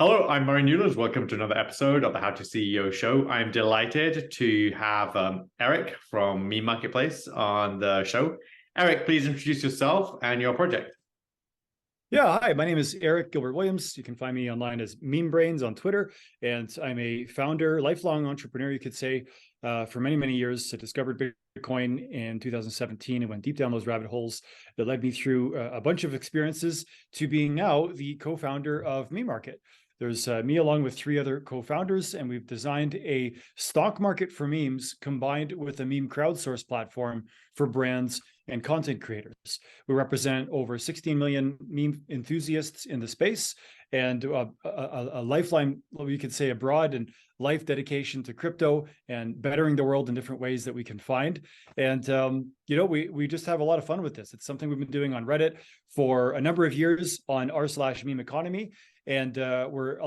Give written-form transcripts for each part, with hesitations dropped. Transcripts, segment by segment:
Hello, I'm Murray Newlands. Welcome to another episode of the How to CEO show. I'm delighted to have Eric from Me Marketplace on the show. Eric, please introduce yourself and your project. Yeah, hi, my name is Eric Gilbert-Williams. You can find me online as Meme Brains on Twitter. And I'm a founder, lifelong entrepreneur, you could say, for many, many years. I discovered Bitcoin in 2017 and went deep down those rabbit holes that led me through a bunch of experiences to being now the co-founder of MemeMarket. There's me along with three other co-founders, and we've designed a stock market for memes combined with a meme crowdsource platform for brands and content creators. We represent over 16 million meme enthusiasts in the space and a lifeline, we could say, a broad and life dedication to crypto and bettering the world in different ways that we can find. And, we just have a lot of fun with this. It's something we've been doing on Reddit for a number of years on r/meme economy. And we're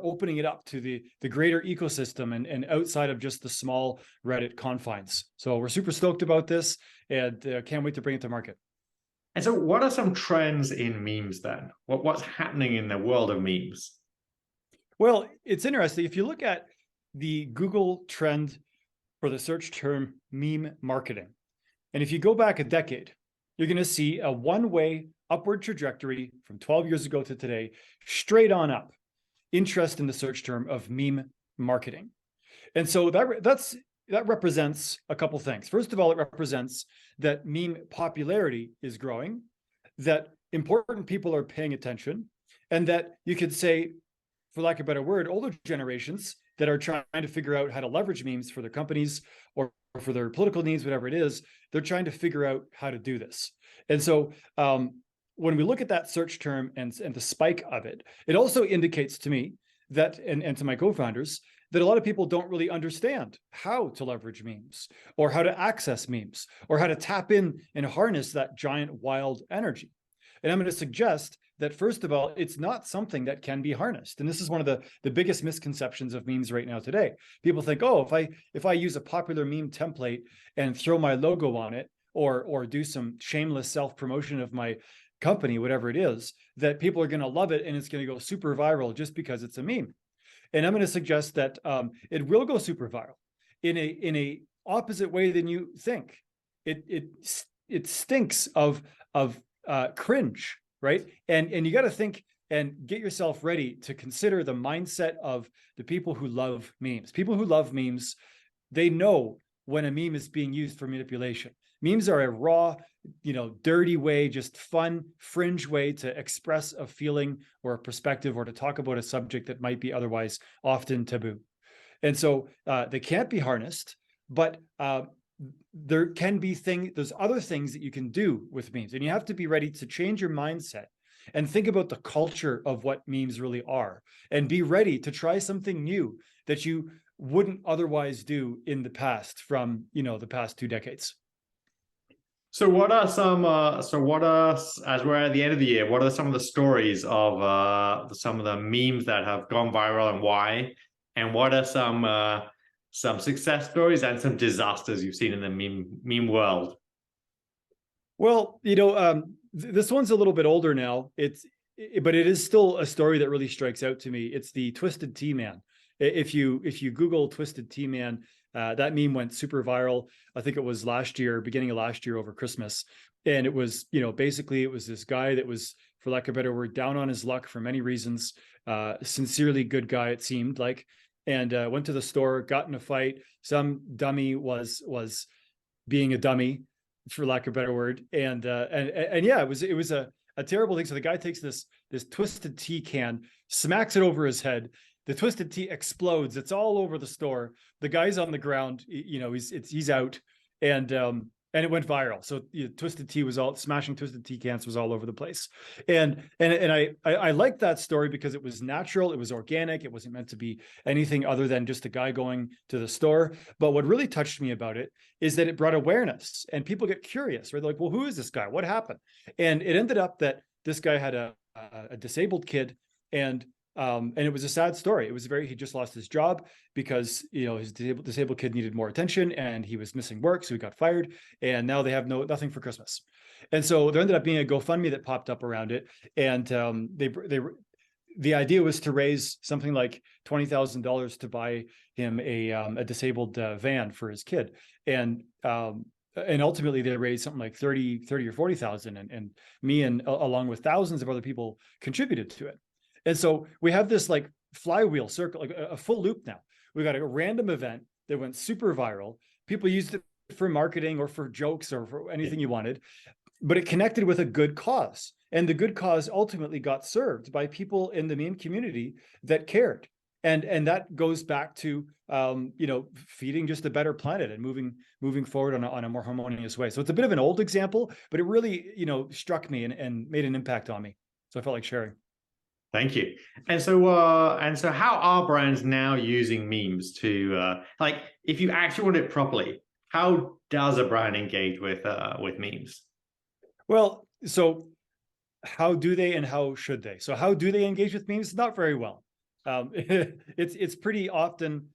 opening it up to the greater ecosystem and outside of just the small Reddit confines. So we're super stoked about this and can't wait to bring it to market. And so what are some trends in memes then? What's happening in the world of memes? Well, it's interesting. If you look at the Google trend for the search term meme marketing, and if you go back a decade, you're going to see a one-way upward trajectory from 12 years ago to today, straight on up, interest in the search term of meme marketing. And so that represents a couple things. First of all, it represents that meme popularity is growing, that important people are paying attention, and that you could say, for lack of a better word, older generations that are trying to figure out how to leverage memes for their companies or for their political needs, whatever it is, they're trying to figure out how to do this. And so when we look at that search term and the spike of it, it also indicates to me that, and to my co-founders, that a lot of people don't really understand how to leverage memes or how to access memes or how to tap in and harness that giant wild energy. And I'm going to suggest that, first of all, it's not something that can be harnessed. And this is one of the biggest misconceptions of memes right now today. People think, oh, if I use a popular meme template and throw my logo on it or do some shameless self-promotion of my company, whatever it is, that people are going to love it and it's going to go super viral just because it's a meme. And I'm going to suggest that it will go super viral in a opposite way than you think. It stinks of cringe, right? And you got to think and get yourself ready to consider the mindset of the people who love memes. People who love memes, they know when a meme is being used for manipulation. Memes are a raw, dirty way, just fun, fringe way to express a feeling or a perspective or to talk about a subject that might be otherwise often taboo. And so they can't be harnessed, but there can be there's other things that you can do with memes. And you have to be ready to change your mindset and think about the culture of what memes really are and be ready to try something new that you wouldn't otherwise do in the past from, the past 2 decades. So as we're at the end of the year, what are some of the stories of some of the memes that have gone viral and why? And what are some success stories and some disasters you've seen in the meme world? Well, this one's a little bit older now. But it is still a story that really strikes out to me. It's the Twisted Tea Man. If you Google Twisted Tea Man, that meme went super viral. I think it was beginning of last year over Christmas. And it was, basically it was this guy that was, for lack of a better word, down on his luck for many reasons. Sincerely good guy, it seemed like, and went to the store, got in a fight. Some dummy was being a dummy, for lack of a better word. And yeah, it was a terrible thing. So the guy takes this twisted tea can, smacks it over his head. The twisted tea explodes. It's all over the store. The guy's on the ground. He's out, and it went viral. So twisted tea smashing twisted tea cans was all over the place. And I liked that story because it was natural. It was organic. It wasn't meant to be anything other than just a guy going to the store. But what really touched me about it is that it brought awareness, and people get curious, right? They're like, well, who is this guy? What happened? And it ended up that this guy had a disabled kid, and it was a sad story. He just lost his job because, his disabled kid needed more attention and he was missing work. So he got fired, and now they have nothing for Christmas. And so there ended up being a GoFundMe that popped up around it. And the idea was to raise something like $20,000 to buy him a disabled van for his kid. And ultimately they raised something like 30 or 40,000, and me and along with thousands of other people contributed to it. And so we have this like flywheel circle, like a full loop now. We got a random event that went super viral. People used it for marketing or for jokes or for anything you wanted, but it connected with a good cause. And the good cause ultimately got served by people in the meme community that cared. And that goes back to feeding just a better planet and moving forward on a more harmonious way. So it's a bit of an old example, but it really struck me and made an impact on me. So I felt like sharing. Thank you. And so how are brands now using memes to like, if you actually want it properly, how does a brand engage with memes? Well, so how do they and how should they? So how do they engage with memes? Not very well. It's pretty often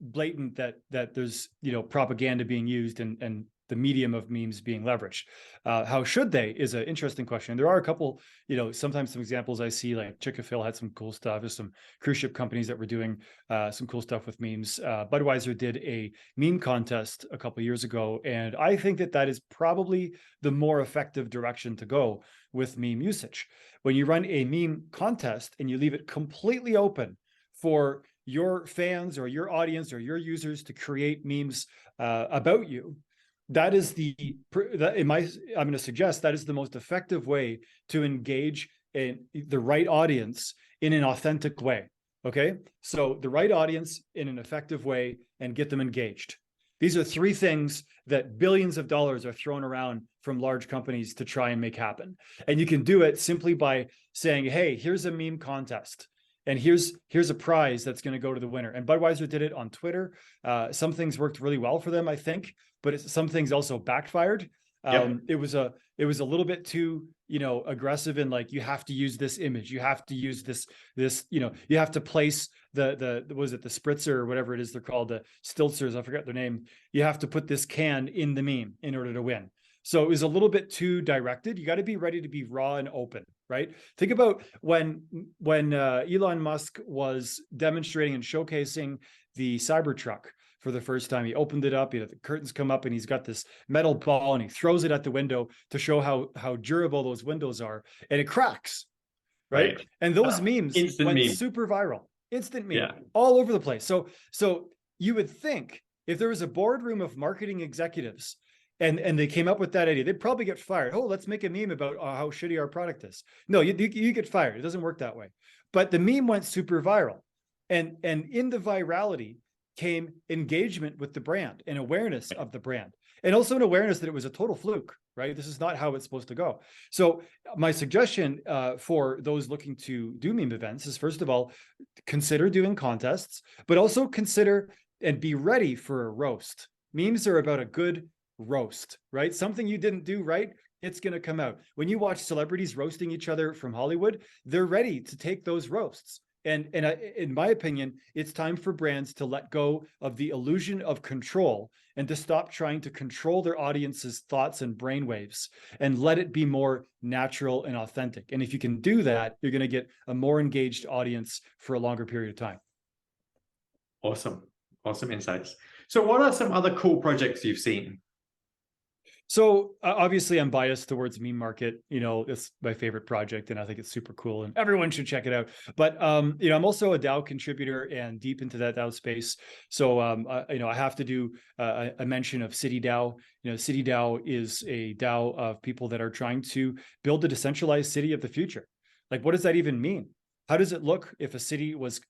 blatant that there's propaganda being used and the medium of memes being leveraged. How should they is an interesting question. There are a couple, sometimes some examples I see, like Chick-fil-A had some cool stuff. There's some cruise ship companies that were doing some cool stuff with memes. Budweiser did a meme contest a couple of years ago, and I think that is probably the more effective direction to go with meme usage. When you run a meme contest and you leave it completely open for your fans or your audience or your users to create memes about you, that is I'm going to suggest that is the most effective way to engage the right audience in an authentic way. Okay, so the right audience in an effective way and get them engaged. These are three things that billions of dollars are thrown around from large companies to try and make happen. And you can do it simply by saying, hey, here's a meme contest. And here's a prize that's going to go to the winner. And Budweiser did it on Twitter. Some things worked really well for them, I think, but some things also backfired. It was a little bit too aggressive in like, you have to use this image, you have to use this you have to place the was it the spritzer or whatever it is they're called, the stiltzers, I forgot their name. You have to put this can in the meme in order to win. So it was a little bit too directed. You got to be ready to be raw and open, right? Think about when Elon Musk was demonstrating and showcasing the Cybertruck for the first time. He opened it up, the curtains come up, and he's got this metal ball, and he throws it at the window to show how durable those windows are, and it cracks, right? And those memes went super viral, instant meme, all over the place. So you would think if there was a boardroom of marketing executives and they came up with that idea, they'd probably get fired. Oh, let's make a meme about how shitty our product is. No, you get fired. It doesn't work that way. But the meme went super viral, and in the virality came engagement with the brand and awareness of the brand, and also an awareness that it was a total fluke, right? This is not how it's supposed to go. So my suggestion for those looking to do meme events is, first of all, consider doing contests, but also consider and be ready for a roast. Memes are about a good roast, right? Something you didn't do right, it's going to come out. When you watch celebrities roasting each other from Hollywood, they're ready to take those roasts. And in my opinion, it's time for brands to let go of the illusion of control and to stop trying to control their audience's thoughts and brainwaves and let it be more natural and authentic. And if you can do that, you're going to get a more engaged audience for a longer period of time. Awesome insights. So what are some other cool projects you've seen? So obviously I'm biased towards MemeMarket. It's my favorite project and I think it's super cool and everyone should check it out. But, I'm also a DAO contributor and deep into that DAO space. So, I have to do a mention of City DAO. City DAO is a DAO of people that are trying to build a decentralized city of the future. Like, what does that even mean? How does it look if a city was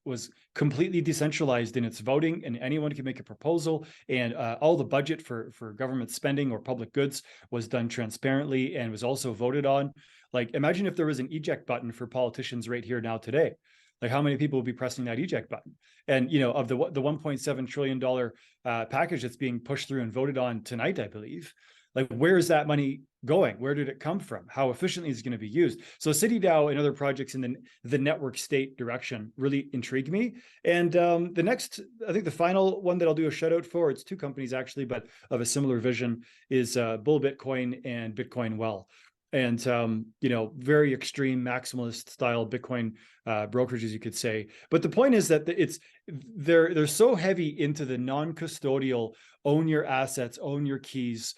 completely decentralized in its voting and anyone can make a proposal and all the budget for government spending or public goods was done transparently and was also voted on? Like, imagine if there was an eject button for politicians right here now today. Like, how many people would be pressing that eject button? And, of the $1.7 trillion package that's being pushed through and voted on tonight, I believe, like, where is that money going? Where did it come from? How efficiently is it going to be used? So City DAO and other projects in the network state direction really intrigue me. And I think the final one that I'll do a shout out for, it's two companies actually, but of a similar vision, is Bull Bitcoin and Bitcoin Well. and very extreme maximalist style Bitcoin brokerages, you could say. But the point is that they're so heavy into the non-custodial, own your assets, own your keys,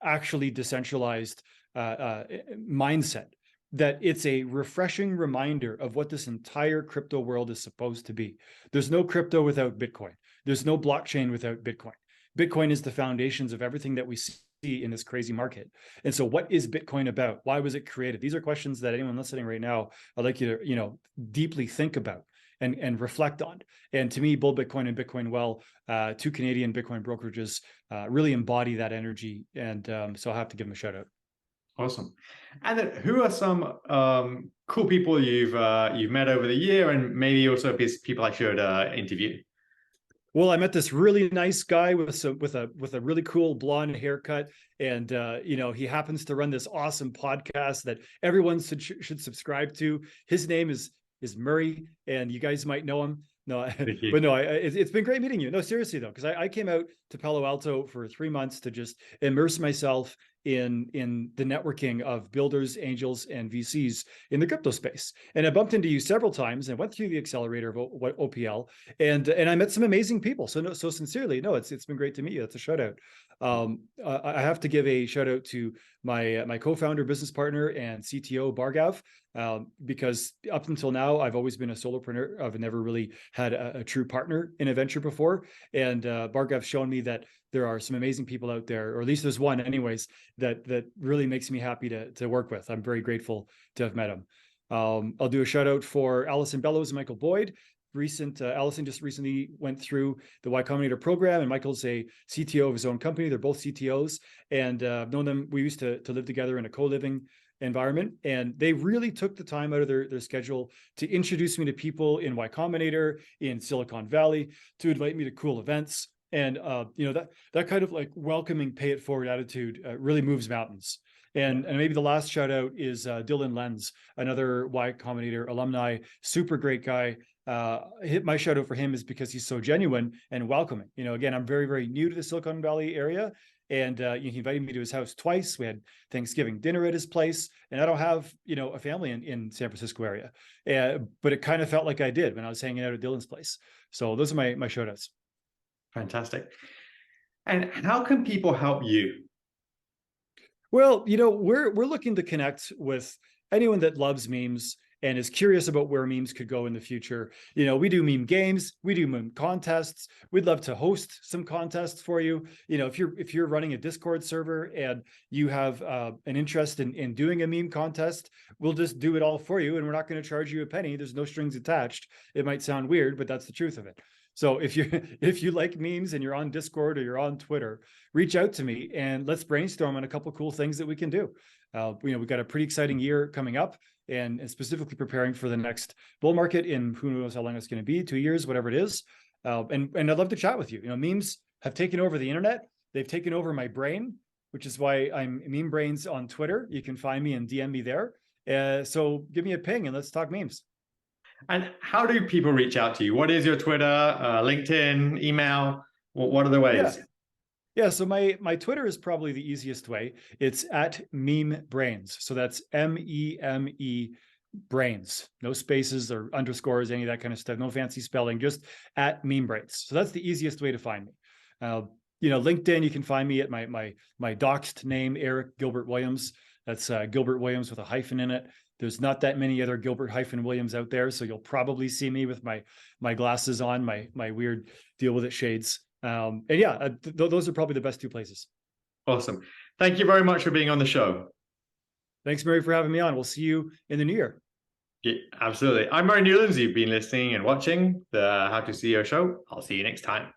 actually decentralized mindset, that it's a refreshing reminder of what this entire crypto world is supposed to be. There's no crypto without Bitcoin. There's no blockchain without Bitcoin. Bitcoin is the foundations of everything that we see in this crazy market. And so what is Bitcoin about? Why was it created? These are questions that anyone listening right now, I'd like you to, deeply think about and reflect on. And to me, Bull Bitcoin and Bitcoin Well, two Canadian Bitcoin brokerages, really embody that energy. And so I have to give them a shout out. Awesome. And then who are some cool people you've met over the year, and maybe also people I should interview? Well, I met this really nice guy with a really cool blonde haircut, and he happens to run this awesome podcast that everyone should subscribe to. His name is Murray, and you guys might know him. No, but no, it's been great meeting you. No, seriously though, because I came out to Palo Alto for 3 months to just immerse myself in the networking of builders, angels, and VCs in the crypto space. And I bumped into you several times and went through the accelerator of OPL, and I met some amazing people. So sincerely, it's been great to meet you. That's a shout out. I have to give a shout out to my co-founder, business partner, and CTO Bhargav, because up until now I've always been a solopreneur. I've never really had a true partner in a venture before, and Bhargav's shown me that there are some amazing people out there, or at least there's one anyways, that really makes me happy to work with. I'm very grateful to have met him. I'll do a shout out for Allison Bellows and Michael Boyd. Allison just recently went through the Y Combinator program, and Michael's a CTO of his own company. They're both CTOs, and I've known them. We used to live together in a co-living environment, and they really took the time out of their schedule to introduce me to people in Y Combinator, in Silicon Valley, to invite me to cool events. And that kind of like welcoming, pay it forward attitude really moves mountains. And maybe the last shout out is Dylan Lenz, another Y Combinator alumni, super great guy. My shout out for him is because he's so genuine and welcoming. Again, I'm very, very new to the Silicon Valley area, and he invited me to his house twice. We had Thanksgiving dinner at his place, and I don't have a family in San Francisco area, but it kind of felt like I did when I was hanging out at Dylan's place. So those are my shout outs. Fantastic. And how can people help you? Well, we're looking to connect with anyone that loves memes and is curious about where memes could go in the future. We do meme games, we do meme contests. We'd love to host some contests for you. If you're running a Discord server and you have an interest in doing a meme contest, we'll just do it all for you, and we're not going to charge you a penny. There's no strings attached. It might sound weird, but that's the truth of it. So if you like memes and you're on Discord or you're on Twitter, reach out to me and let's brainstorm on a couple of cool things that we can do. We've got a pretty exciting year coming up, and specifically preparing for the next bull market in who knows how long it's going to be, 2 years, whatever it is. And I'd love to chat with you. Memes have taken over the internet. They've taken over my brain, which is why I'm Meme Brains on Twitter. You can find me and DM me there. So give me a ping and let's talk memes. And how do people reach out to you? What is your Twitter, LinkedIn, email? What are the ways? Yeah, so my Twitter is probably the easiest way. It's at MemeBrains. So that's MEME Brains. No spaces or underscores, any of that kind of stuff. No fancy spelling, just at MemeBrains. So that's the easiest way to find me. LinkedIn, you can find me at my doxed name, Eric Gilbert-Williams. That's Gilbert Williams with a hyphen in it. There's not that many other Gilbert-Williams out there, so you'll probably see me with my glasses on, my weird deal with it shades. Those are probably the best two places. Awesome. Thank you very much for being on the show. Thanks, Murray, for having me on. We'll see you in the new year. Yeah, absolutely. I'm Murray Newlands. You've been listening and watching the How to CEO show. I'll see you next time.